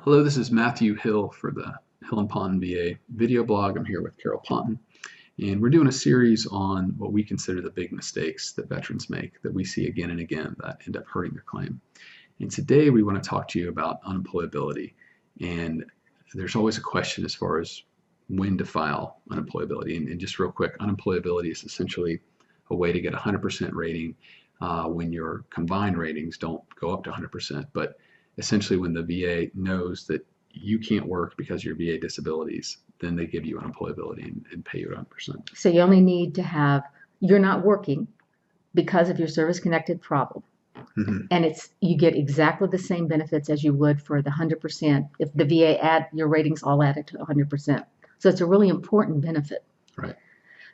Hello, this is Matthew Hill for the Hill and Ponton VA video blog. I'm here with Carol Ponton, and we're doing a series on what we consider the big mistakes that veterans make that we see again and again that end up hurting their claim. And today we want to talk to you about unemployability. And there's always a question as far as when to file unemployability. And just real quick, unemployability is essentially a way to get a 100% rating when your combined ratings don't go up to 100%. But essentially when the VA knows that you can't work because of your VA disabilities, then they give you unemployability and pay you 100%. So you only need to have, you're not working because of your service-connected problem. Mm-hmm. And you get exactly the same benefits as you would for the 100% if the VA add your ratings all added to 100%. So it's a really important benefit. Right.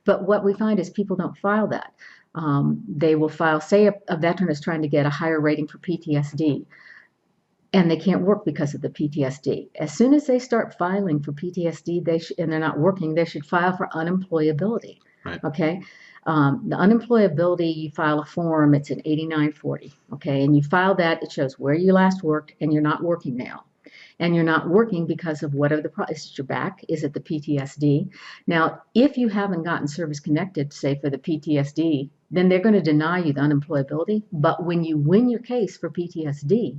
But what we find is people don't file that. They will file, say a veteran is trying to get a higher rating for PTSD, and they can't work because of the PTSD. As soon as they start filing for PTSD, and they're not working, they should file for unemployability. Right. Okay. The unemployability, you file a form, it's an 8940. Okay. And you file that, it shows where you last worked, and you're not working now. And you're not working because of whatever the problem is. Is it your back? Is it the PTSD? Now, if you haven't gotten service connected, say for the PTSD, then they're going to deny you the unemployability. But when you win your case for PTSD,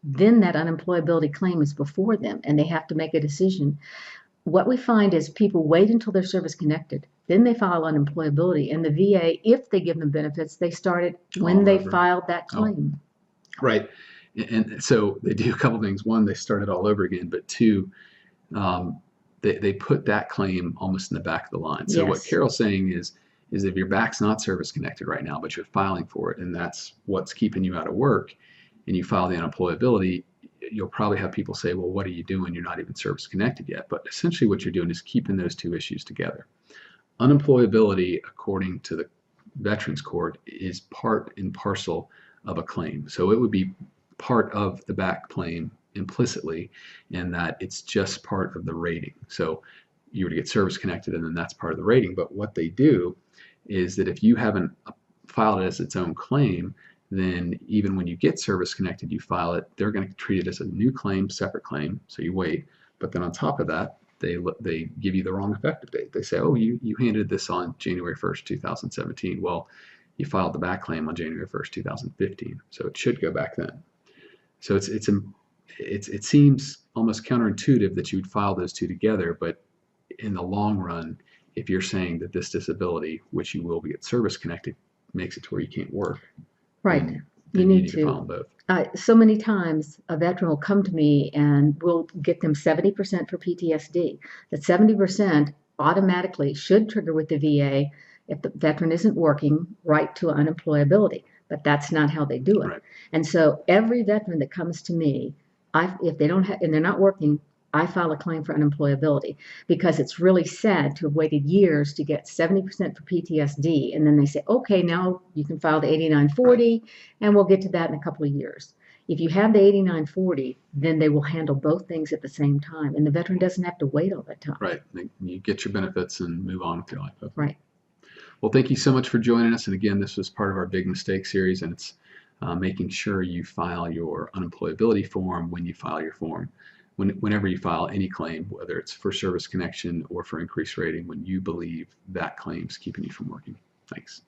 then that unemployability claim is before them and they have to make a decision. What we find is people wait until they're service connected, then they file unemployability, and the VA, if they give them benefits, they start it when they filed that claim. Oh, right. And so they do a couple things. One, they start it all over again, but two, they put that claim almost in the back of the line. So yes. What Carol's saying is if your back's not service connected right now, but you're filing for it, and that's what's keeping you out of work, and you file the unemployability, you'll probably have people say, well, what are you doing? You're not even service connected yet. But essentially what you're doing is keeping those two issues together. Unemployability, according to the Veterans Court, is part and parcel of a claim. So it would be part of the back claim implicitly in that it's just part of the rating. So you were to get service connected and then that's part of the rating. But what they do is that if you haven't filed it as its own claim, then even when you get service connected, you file it, they're going to treat it as a new claim, separate claim, so you wait. But then on top of that, they give you the wrong effective date. They say, oh, you handed this on January 1st, 2017. Well, you filed the back claim on January 1st, 2015, so it should go back then. So it seems almost counterintuitive that you would file those two together, but in the long run, if you're saying that this disability, which you will be at service connected, makes it to where you can't work, right. You need to file both. So many times a veteran will come to me and we'll get them 70% for PTSD. That 70% automatically should trigger with the VA if the veteran isn't working right to unemployability. But that's not how they do it. Right. And so every veteran that comes to me, if they don't have, and they're not working, I file a claim for unemployability because it's really sad to have waited years to get 70% for PTSD. And then they say, okay, now you can file the 8940 and we'll get to that in a couple of years. If you have the 8940, then they will handle both things at the same time. And the veteran doesn't have to wait all that time. Right. You get your benefits and move on with your life. Right. Well, thank you so much for joining us. And again, this was part of our Big Mistake series, and it's making sure you file your unemployability form when you file your form. Whenever you file any claim, whether it's for service connection or for increased rating, when you believe that claim's keeping you from working. Thanks.